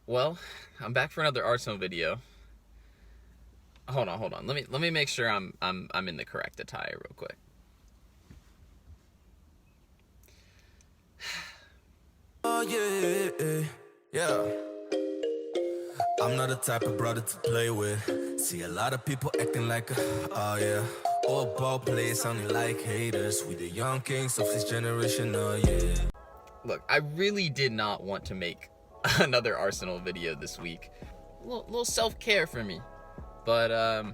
Well, I'm back for another Arsenal video. Hold on. Let me make sure I'm in the correct attire real quick. Oh yeah, yeah. I'm not the type of brother to play with. See a lot of people acting like oh yeah. All ball players sounding like haters. We the young kings of this generation, oh yeah. Look, I really did not want to make another Arsenal video this week. Little self-care for me. But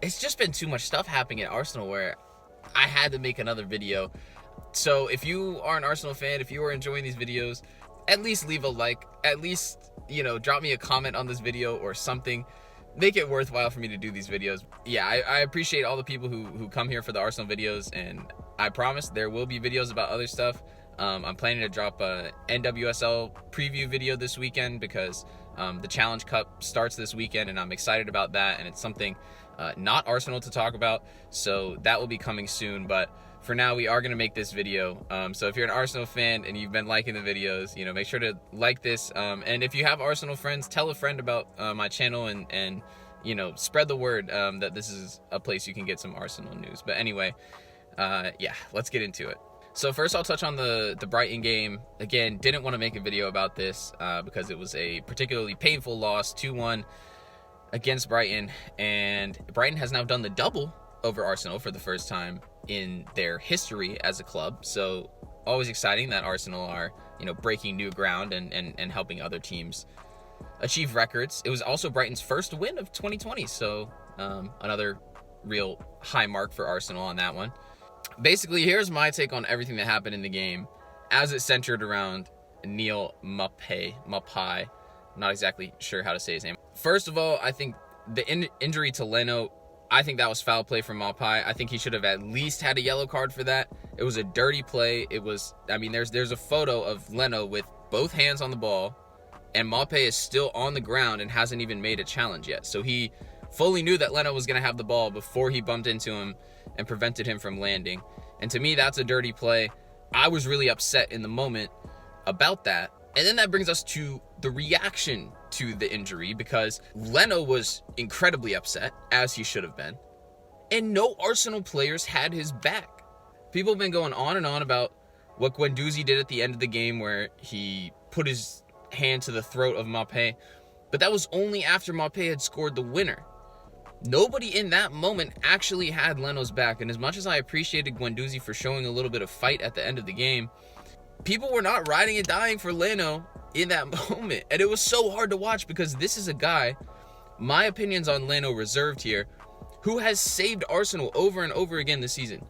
it's just been too much stuff happening at Arsenal where I had to make another video. So if you are an Arsenal fan, if you are enjoying these videos, at least leave a like, at least, drop me a comment on this video or something. Make it worthwhile for me to do these videos. Yeah, I appreciate all the people who come here for the Arsenal videos, and I promise there will be videos about other stuff. I'm planning to drop a NWSL preview video this weekend because the Challenge Cup starts this weekend, and I'm excited about that, and it's something not Arsenal to talk about, so that will be coming soon. But for now, we are going to make this video. So if you're an Arsenal fan and you've been liking the videos, make sure to like this. And if you have Arsenal friends, tell a friend about my channel and spread the word that this is a place you can get some Arsenal news. But anyway, yeah, let's get into it. So first I'll touch on the Brighton game. Again, didn't want to make a video about this because it was a particularly painful loss, 2-1 against Brighton. And Brighton has now done the double over Arsenal for the first time in their history as a club. So always exciting that Arsenal are, breaking new ground and helping other teams achieve records. It was also Brighton's first win of 2020. So another real high mark for Arsenal on that one. Basically, here's my take on everything that happened in the game as it centered around Neil Maupay. I'm not exactly sure how to say his name. First of all, I think the injury to Leno, I think that was foul play from Maupay. I think he should have at least had a yellow card for that. It was a dirty play. It was, there's a photo of Leno with both hands on the ball, and Maupay is still on the ground and hasn't even made a challenge yet. So he fully knew that Leno was going to have the ball before he bumped into him and prevented him from landing. And to me, that's a dirty play. I was really upset in the moment about that. And then that brings us to the reaction to the injury, because Leno was incredibly upset, as he should have been. And no Arsenal players had his back. People have been going on and on about what Guendouzi did at the end of the game where he put his hand to the throat of Maupay. But that was only after Maupay had scored the winner. Nobody in that moment actually had Leno's back, and as much as I appreciated Guendouzi for showing a little bit of fight at the end of the game, people were not riding and dying for Leno in that moment, and it was so hard to watch because this is a guy, my opinions on Leno reserved here, who has saved Arsenal over and over again this season.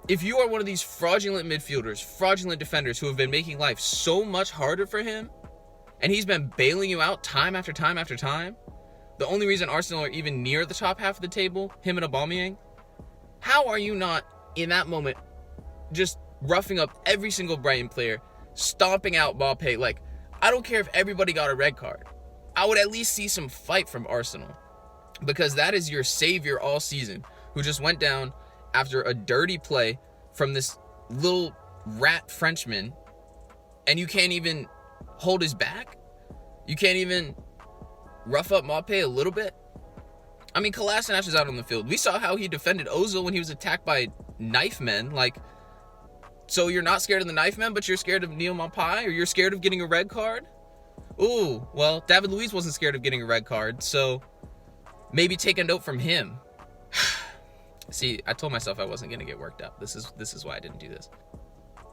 If you are one of these fraudulent midfielders, fraudulent defenders who have been making life so much harder for him, and he's been bailing you out time after time after time, the only reason Arsenal are even near the top half of the table, him and Aubameyang, how are you not, in that moment, just roughing up every single Brighton player, stomping out Maupay? Like, I don't care if everybody got a red card. I would at least see some fight from Arsenal, because that is your savior all season, who just went down after a dirty play from this little rat Frenchman, and you can't even hold his back? You can't even rough up Maupay a little bit? Kolasinac is out on the field. We saw how he defended Ozil when he was attacked by knife men. Like, so you're not scared of the knife men, but you're scared of Neil Maupay, or you're scared of getting a red card? Ooh, well, David Luiz wasn't scared of getting a red card, so maybe take a note from him. See, I told myself I wasn't going to get worked up. This is why I didn't do this.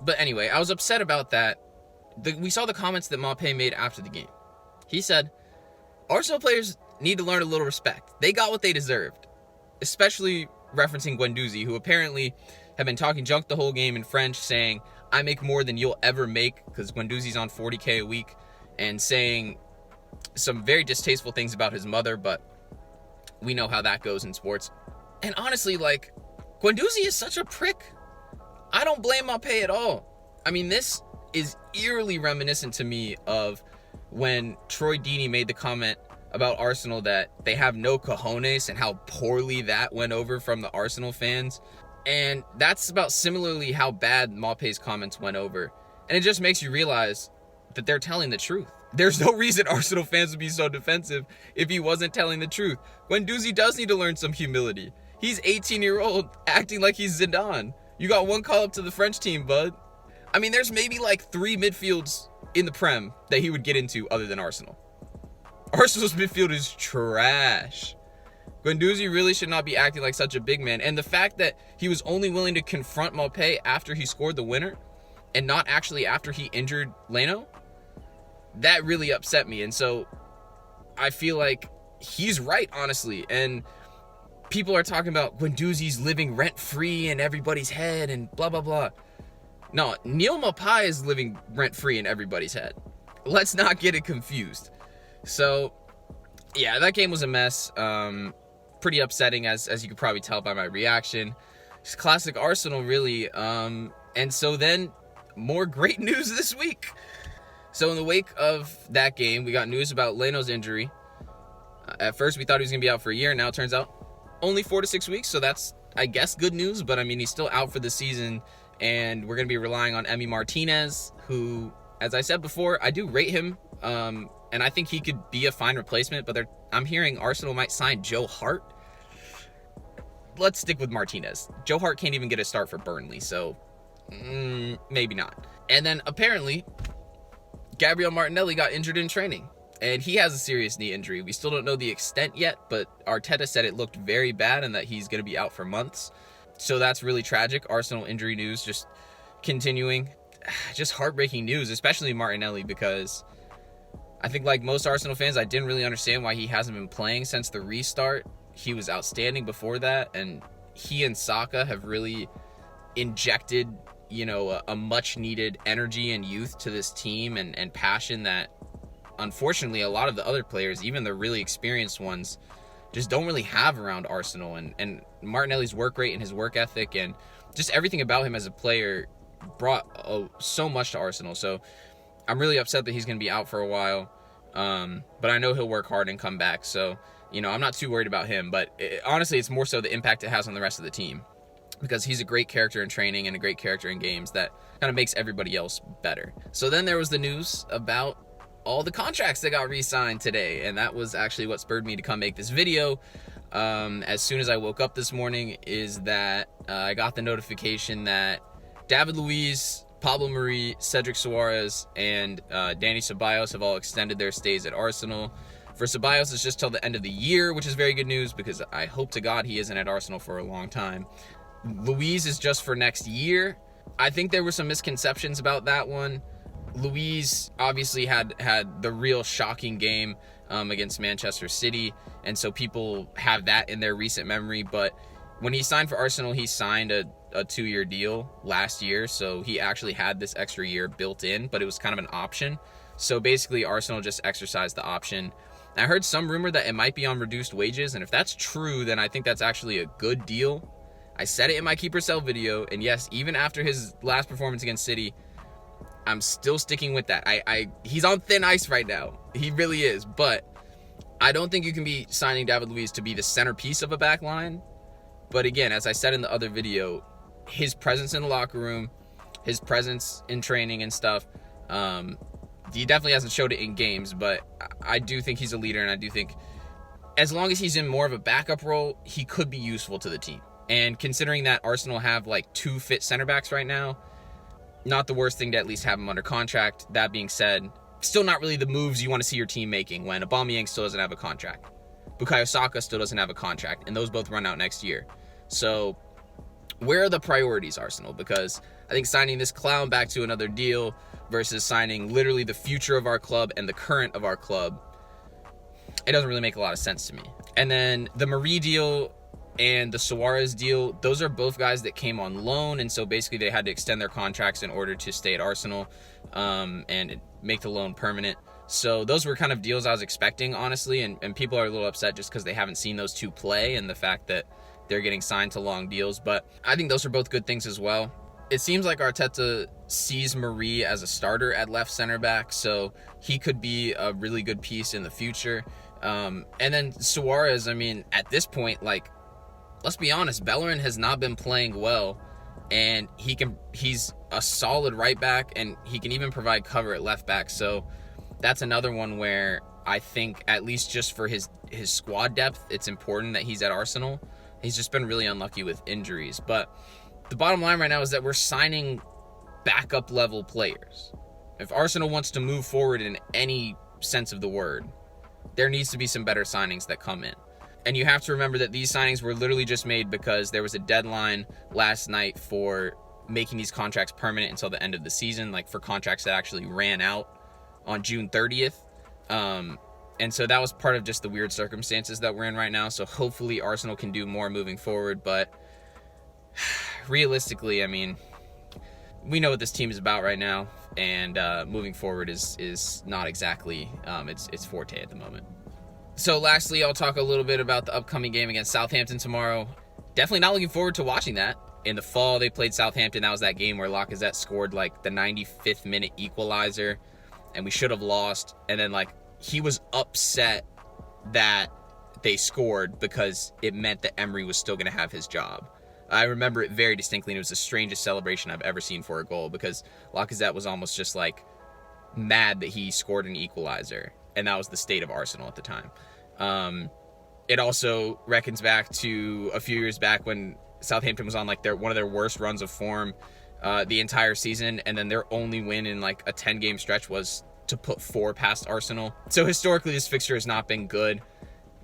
But anyway, I was upset about that. We saw the comments that Maupay made after the game. He said, Arsenal players need to learn a little respect. They got what they deserved. Especially referencing Guendouzi, who apparently had been talking junk the whole game in French, saying, I make more than you'll ever make, because Guendouzi's on 40K a week, and saying some very distasteful things about his mother, but we know how that goes in sports. And honestly, Guendouzi is such a prick. I don't blame Maupay at all. This is eerily reminiscent to me of when Troy Deeney made the comment about Arsenal that they have no cojones, and how poorly that went over from the Arsenal fans. And that's about similarly how bad Maupay's comments went over. And it just makes you realize that they're telling the truth. There's no reason Arsenal fans would be so defensive if he wasn't telling the truth. Guendouzi does need to learn some humility. He's 18-year-old acting like he's Zidane. You got one call up to the French team, bud. I mean, there's maybe like 3 midfields in the Prem that he would get into other than Arsenal. Arsenal's midfield is trash. Guendouzi really should not be acting like such a big man. And the fact that he was only willing to confront Maupay after he scored the winner and not actually after he injured Leno, that really upset me. And so I feel like he's right, honestly. And people are talking about Guendouzi's living rent-free in everybody's head and blah, blah, blah. No, Neil Maupay is living rent-free in everybody's head. Let's not get it confused. So, yeah, that game was a mess. Pretty upsetting, as you could probably tell by my reaction. It's classic Arsenal, really. And so then, more great news this week. So in the wake of that game, we got news about Leno's injury. At first, we thought he was going to be out for a year. Now it turns out only 4 to 6 weeks. So that's, I guess, good news. But, I mean, he's still out for the season. And we're going to be relying on Emi Martinez, who, as I said before, I do rate him. And I think he could be a fine replacement. But I'm hearing Arsenal might sign Joe Hart. Let's stick with Martinez. Joe Hart can't even get a start for Burnley. So maybe not. And then apparently Gabriel Martinelli got injured in training, and he has a serious knee injury. We still don't know the extent yet, but Arteta said it looked very bad and that he's going to be out for months. So that's really tragic. Arsenal injury news just continuing. Just heartbreaking news, especially Martinelli, because I think like most Arsenal fans, I didn't really understand why he hasn't been playing since the restart. He was outstanding before that, and he and Saka have really injected, you know, a much-needed energy and youth to this team and passion that, unfortunately, a lot of the other players, even the really experienced ones, just don't really have around Arsenal. And Martinelli's work rate and his work ethic and just everything about him as a player brought so much to Arsenal. So I'm really upset that he's going to be out for a while. But I know he'll work hard and come back. So, you know, I'm not too worried about him. But honestly, it's more so the impact it has on the rest of the team, because he's a great character in training and a great character in games that kind of makes everybody else better. So then there was the news about all the contracts that got re-signed today, and that was actually what spurred me to come make this video. As soon as I woke up this morning, is that I got the notification that David Luiz, Pablo Mari, Cedric Soares, and Danny Ceballos have all extended their stays at Arsenal. For Ceballos, it's just till the end of the year, which is very good news because I hope to God he isn't at Arsenal for a long time. Luiz is just for next year. I think there were some misconceptions about that one. Luiz obviously had the real shocking game against Manchester City, and so people have that in their recent memory. But when he signed for Arsenal, he signed a 2-year deal last year, so he actually had this extra year built in, but it was kind of an option. So basically, Arsenal just exercised the option. I heard some rumor that it might be on reduced wages, and if that's true, then I think that's actually a good deal. I said it in my Keeper Sell video, and yes, even after his last performance against City, I'm still sticking with that. He's on thin ice right now. He really is, but I don't think you can be signing David Luiz to be the centerpiece of a back line. But again, as I said in the other video, his presence in the locker room, his presence in training and stuff, he definitely hasn't showed it in games, but I do think he's a leader, and I do think as long as he's in more of a backup role, he could be useful to the team. And considering that Arsenal have like 2 fit center backs right now, not the worst thing to at least have him under contract. That being said, still not really the moves you want to see your team making when Aubameyang still doesn't have a contract. Bukayo Saka still doesn't have a contract, and those both run out next year. So where are the priorities, Arsenal? Because I think signing this clown back to another deal versus signing literally the future of our club and the current of our club, it doesn't really make a lot of sense to me. And then the Marie deal and the Soares deal, those are both guys that came on loan, and so basically they had to extend their contracts in order to stay at Arsenal and make the loan permanent. So those were kind of deals I was expecting, honestly, and people are a little upset just because they haven't seen those two play and the fact that they're getting signed to long deals. But I think those are both good things as well. It seems like Arteta sees Marie as a starter at left center back, so he could be a really good piece in the future. And then Soares, I mean, at this point, like, let's be honest, Bellerin has not been playing well, and he's a solid right back, and he can even provide cover at left back. So that's another one where I think, at least just for his squad depth, it's important that he's at Arsenal. He's just been really unlucky with injuries. But the bottom line right now is that we're signing backup level players. If Arsenal wants to move forward in any sense of the word, there needs to be some better signings that come in. And you have to remember that these signings were literally just made because there was a deadline last night for making these contracts permanent until the end of the season, like for contracts that actually ran out on June 30th. And so that was part of just the weird circumstances that we're in right now. So hopefully Arsenal can do more moving forward. But realistically, I mean, we know what this team is about right now. And moving forward is not exactly its forte at the moment. So lastly, I'll talk a little bit about the upcoming game against Southampton tomorrow. Definitely not looking forward to watching that. In the fall, they played Southampton. That was that game where Lacazette scored like the 95th minute equalizer, and we should have lost. And then like he was upset that they scored because it meant that Emery was still going to have his job. I remember it very distinctly, and it was the strangest celebration I've ever seen for a goal, because Lacazette was almost just like mad that he scored an equalizer, and that was the state of Arsenal at the time. It also reckons back to a few years back when Southampton was on like one of their worst runs of form the entire season, and then their only win in like a 10-game stretch was to put 4 past Arsenal. So historically, this fixture has not been good.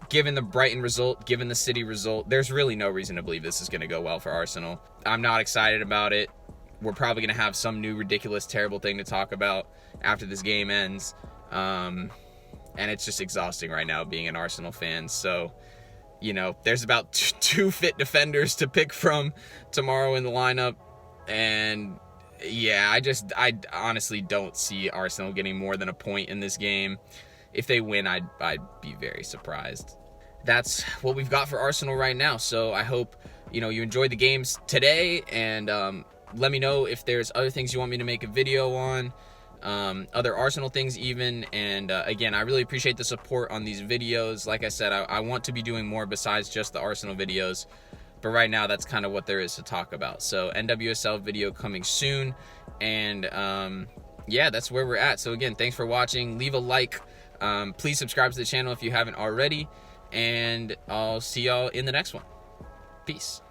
Given the Brighton result, given the City result, there's really no reason to believe this is going to go well for Arsenal. I'm not excited about it. We're probably going to have some new ridiculous, terrible thing to talk about after this game ends. And it's just exhausting right now being an Arsenal fan. So, you know, there's about 2 fit defenders to pick from tomorrow in the lineup. And yeah, I honestly don't see Arsenal getting more than a point in this game. If they win, I'd be very surprised. That's what we've got for Arsenal right now. So I hope, you know, you enjoyed the games today, and let me know if there's other things you want me to make a video on, other Arsenal things even. And again, I really appreciate the support on these videos. Like I said, I want to be doing more besides just the Arsenal videos. But right now, that's kind of what there is to talk about. So NWSL video coming soon. And yeah, that's where we're at. So again, thanks for watching. Leave a like. Please subscribe to the channel if you haven't already. And I'll see y'all in the next one. Peace.